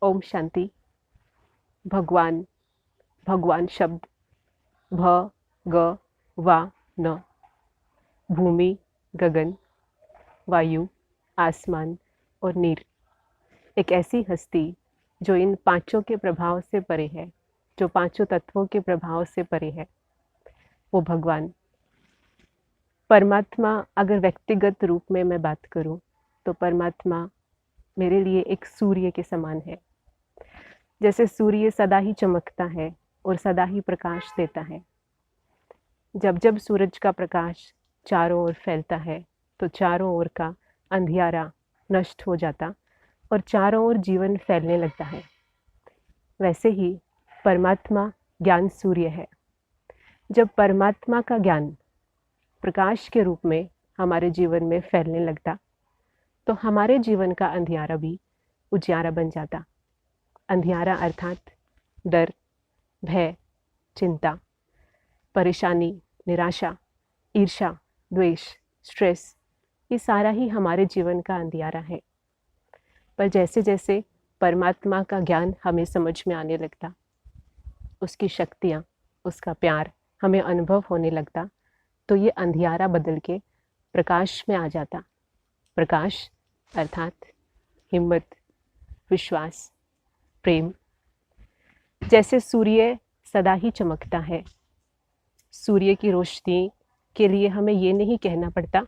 ओम शांति। भगवान, भगवान शब्द भ ग वा न, भूमि, गगन, वायु, आसमान और नीर, एक ऐसी हस्ती जो इन पांचों के प्रभाव से परे है, जो पांचों तत्वों के प्रभाव से परे है, वो भगवान परमात्मा। अगर व्यक्तिगत रूप में मैं बात करूं तो परमात्मा मेरे लिए एक सूर्य के समान है। जैसे सूर्य सदा ही चमकता है और सदा ही प्रकाश देता है। जब जब सूरज का प्रकाश चारों ओर फैलता है तो चारों ओर का अंधियारा नष्ट हो जाता और चारों ओर जीवन फैलने लगता है। वैसे ही परमात्मा ज्ञान सूर्य है। जब परमात्मा का ज्ञान प्रकाश के रूप में हमारे जीवन में फैलने लगता तो हमारे जीवन का अंधियारा भी उजियारा बन जाता। अंधियारा अर्थात डर, भय, चिंता, परेशानी, निराशा, ईर्ष्या, द्वेष, स्ट्रेस, ये सारा ही हमारे जीवन का अंधियारा है। पर जैसे जैसे परमात्मा का ज्ञान हमें समझ में आने लगता, उसकी शक्तियाँ, उसका प्यार हमें अनुभव होने लगता, तो ये अंधियारा बदल के प्रकाश में आ जाता। प्रकाश अर्थात हिम्मत, विश्वास, प्रेम। जैसे सूर्य सदा ही चमकता है, सूर्य की रोशनी के लिए हमें ये नहीं कहना पड़ता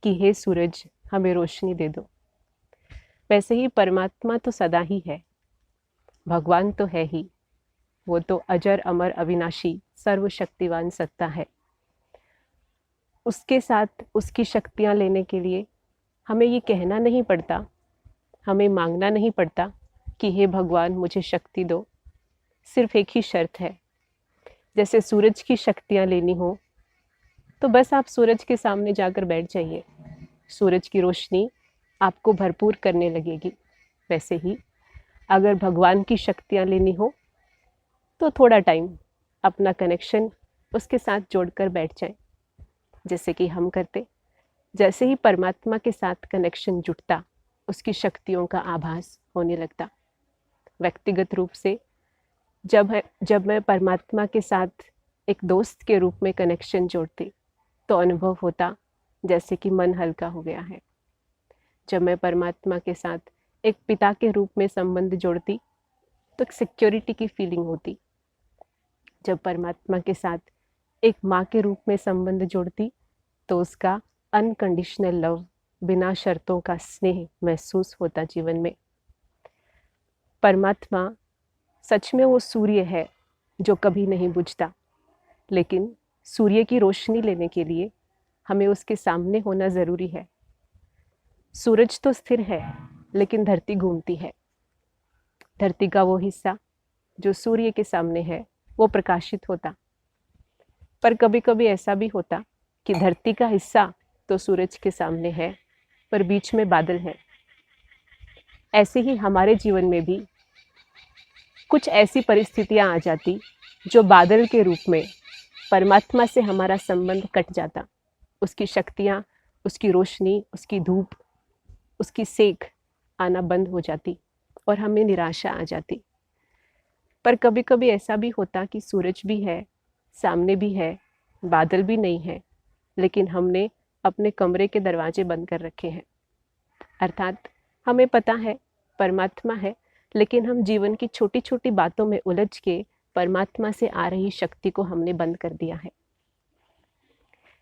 कि हे सूरज हमें रोशनी दे दो। वैसे ही परमात्मा तो सदा ही है, भगवान तो है ही, वो तो अजर अमर अविनाशी सर्वशक्तिवान सत्ता है। उसके साथ उसकी शक्तियाँ लेने के लिए हमें ये कहना नहीं पड़ता, हमें मांगना नहीं पड़ता कि हे भगवान मुझे शक्ति दो। सिर्फ एक ही शर्त है, जैसे सूरज की शक्तियाँ लेनी हो तो बस आप सूरज के सामने जाकर बैठ जाइए, सूरज की रोशनी आपको भरपूर करने लगेगी। वैसे ही अगर भगवान की शक्तियाँ लेनी हो तो थोड़ा टाइम अपना कनेक्शन उसके साथ जोड़कर बैठ जाएं, जैसे कि हम करते। जैसे ही परमात्मा के साथ कनेक्शन जुटता, उसकी शक्तियों का आभास होने लगता। व्यक्तिगत रूप से जब मैं परमात्मा के साथ एक दोस्त के रूप में कनेक्शन जोड़ती तो अनुभव होता जैसे कि मन हल्का हो गया है। जब मैं परमात्मा के साथ एक पिता के रूप में संबंध जोड़ती तो एक सिक्योरिटी की फीलिंग होती। जब परमात्मा के साथ एक माँ के रूप में संबंध जोड़ती तो उसका अनकंडीशनल लव, बिना शर्तों का स्नेह महसूस होता जीवन में। परमात्मा सच में वो सूर्य है जो कभी नहीं बुझता, लेकिन सूर्य की रोशनी लेने के लिए हमें उसके सामने होना ज़रूरी है। सूरज तो स्थिर है लेकिन धरती घूमती है। धरती का वो हिस्सा जो सूर्य के सामने है वो प्रकाशित होता, पर कभी कभी ऐसा भी होता कि धरती का हिस्सा तो सूरज के सामने है पर बीच में बादल है। ऐसे ही हमारे जीवन में भी कुछ ऐसी परिस्थितियां आ जाती जो बादल के रूप में परमात्मा से हमारा संबंध कट जाता। उसकी शक्तियाँ, उसकी रोशनी, उसकी धूप, उसकी सेक आना बंद हो जाती और हमें निराशा आ जाती। पर कभी कभी ऐसा भी होता कि सूरज भी है, सामने भी है, बादल भी नहीं है, लेकिन हमने अपने कमरे के दरवाजे बंद कर रखे हैं। अर्थात हमें पता है परमात्मा है, लेकिन हम जीवन की छोटी छोटी बातों में उलझ के परमात्मा से आ रही शक्ति को हमने बंद कर दिया है।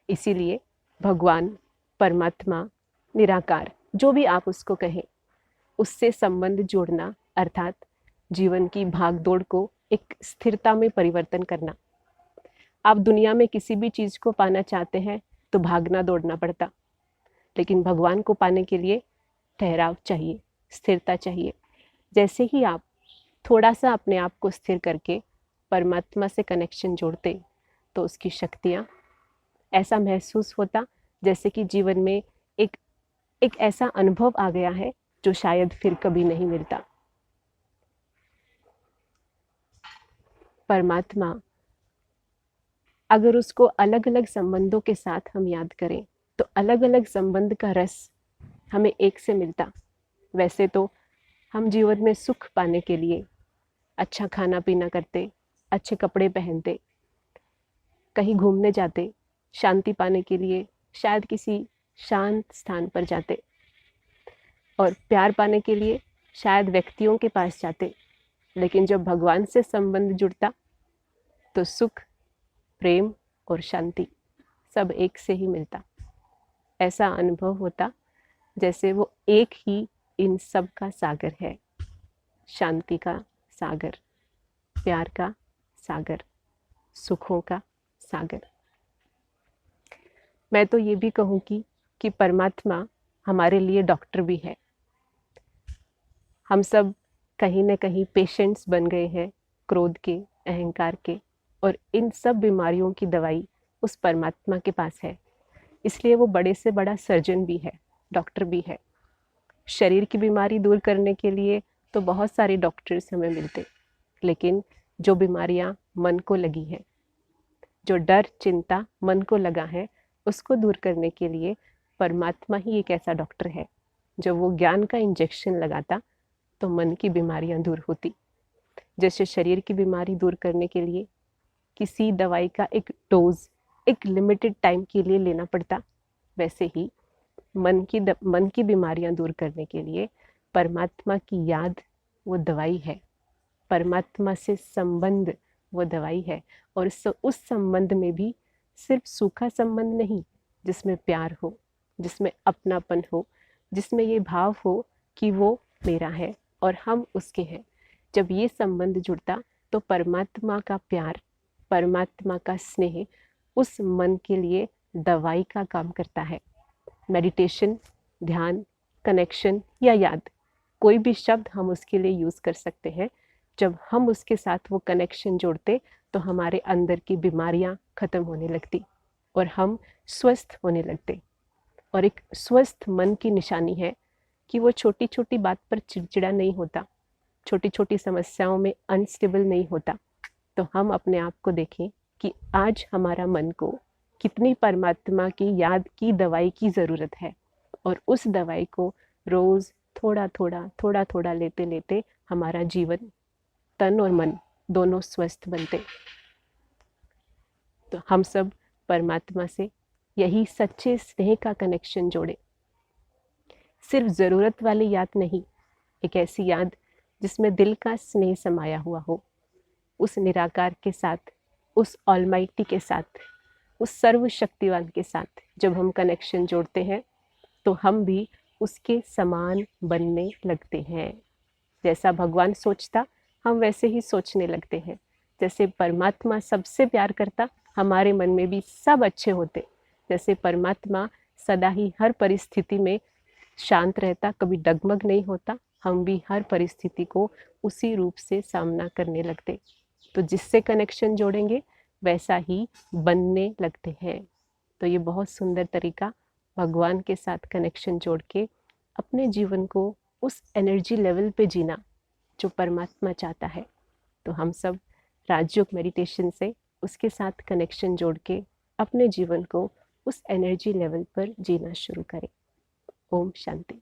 इसीलिए भगवान, परमात्मा, निराकार, जो भी आप उसको कहें, उससे संबंध जोड़ना अर्थात जीवन की भाग दौड़ को एक स्थिरता में परिवर्तन करना। आप दुनिया में किसी भी चीज़ को पाना चाहते हैं तो भागना दौड़ना पड़ता, लेकिन भगवान को पाने के लिए ठहराव चाहिए, स्थिरता चाहिए। जैसे ही आप थोड़ा सा अपने आप को स्थिर करके परमात्मा से कनेक्शन जोड़ते तो उसकी शक्तियाँ, ऐसा महसूस होता जैसे कि जीवन में एक ऐसा अनुभव आ गया है जो शायद फिर कभी नहीं मिलता। परमात्मा अगर उसको अलग अलग संबंधों के साथ हम याद करें तो अलग अलग संबंध का रस हमें एक से मिलता। वैसे तो हम जीवन में सुख पाने के लिए अच्छा खाना पीना करते, अच्छे कपड़े पहनते, कहीं घूमने जाते, शांति पाने के लिए शायद किसी शांत स्थान पर जाते, और प्यार पाने के लिए शायद व्यक्तियों के पास जाते। लेकिन जब भगवान से संबंध जुड़ता तो सुख, प्रेम और शांति सब एक से ही मिलता। ऐसा अनुभव होता जैसे वो एक ही इन सब का सागर है, शांति का सागर, प्यार का सागर, सुखों का सागर। मैं तो ये भी कहूँगी कि परमात्मा हमारे लिए डॉक्टर भी है। हम सब कहीं न कहीं पेशेंट्स बन गए हैं क्रोध के, अहंकार के, और इन सब बीमारियों की दवाई उस परमात्मा के पास है। इसलिए वो बड़े से बड़ा सर्जन भी है, डॉक्टर भी है। शरीर की बीमारी दूर करने के लिए तो बहुत सारे डॉक्टर्स हमें मिलते, लेकिन जो बीमारियां मन को लगी है, जो डर चिंता मन को लगा है, उसको दूर करने के लिए परमात्मा ही एक ऐसा डॉक्टर है। जब वो ज्ञान का इंजेक्शन लगाता तो मन की बीमारियां दूर होती। जैसे शरीर की बीमारी दूर करने के लिए किसी दवाई का एक डोज एक लिमिटेड टाइम के लिए लेना पड़ता, वैसे ही मन की बीमारियां दूर करने के लिए परमात्मा की याद वो दवाई है, परमात्मा से संबंध वो दवाई है। और उस संबंध में भी सिर्फ सूखा संबंध नहीं, जिसमें प्यार हो, जिसमें अपनापन हो, जिसमें ये भाव हो कि वो मेरा है और हम उसके हैं। जब ये संबंध जुड़ता तो परमात्मा का प्यार, परमात्मा का स्नेह उस मन के लिए दवाई का काम करता है। मेडिटेशन, ध्यान, कनेक्शन या याद, कोई भी शब्द हम उसके लिए यूज़ कर सकते हैं। जब हम उसके साथ वो कनेक्शन जोड़ते तो हमारे अंदर की बीमारियां खत्म होने लगती और हम स्वस्थ होने लगते। और एक स्वस्थ मन की निशानी है कि वो छोटी छोटी बात पर चिड़चिड़ा नहीं होता, छोटी छोटी समस्याओं में अनस्टेबल नहीं होता। तो हम अपने आप को देखें कि आज हमारा मन को कितनी परमात्मा की याद की दवाई की ज़रूरत है, और उस दवाई को रोज़ थोड़ा थोड़ा लेते लेते हमारा जीवन, तन और मन दोनों स्वस्थ बनते। तो हम सब परमात्मा से यही सच्चे स्नेह का कनेक्शन जोड़े। सिर्फ ज़रूरत वाली याद नहीं, एक ऐसी याद जिसमें दिल का स्नेह समाया हुआ हो, उस निराकार के साथ, उस ऑलमाइटी के साथ, उस सर्वशक्तिवान के साथ जब हम कनेक्शन जोड़ते हैं तो हम भी उसके समान बनने लगते हैं। जैसा भगवान सोचता हम वैसे ही सोचने लगते हैं। जैसे परमात्मा सबसे प्यार करता, हमारे मन में भी सब अच्छे होते। जैसे परमात्मा सदा ही हर परिस्थिति में शांत रहता, कभी डगमग नहीं होता, हम भी हर परिस्थिति को उसी रूप से सामना करने लगते। तो जिससे कनेक्शन जोड़ेंगे वैसा ही बनने लगते हैं। तो ये बहुत सुंदर तरीका भगवान के साथ कनेक्शन जोड़ के अपने जीवन को उस एनर्जी लेवल पे जीना जो परमात्मा चाहता है। तो हम सब राजयोग मेडिटेशन से उसके साथ कनेक्शन जोड़ के अपने जीवन को उस एनर्जी लेवल पर जीना शुरू करें। ओम शांति।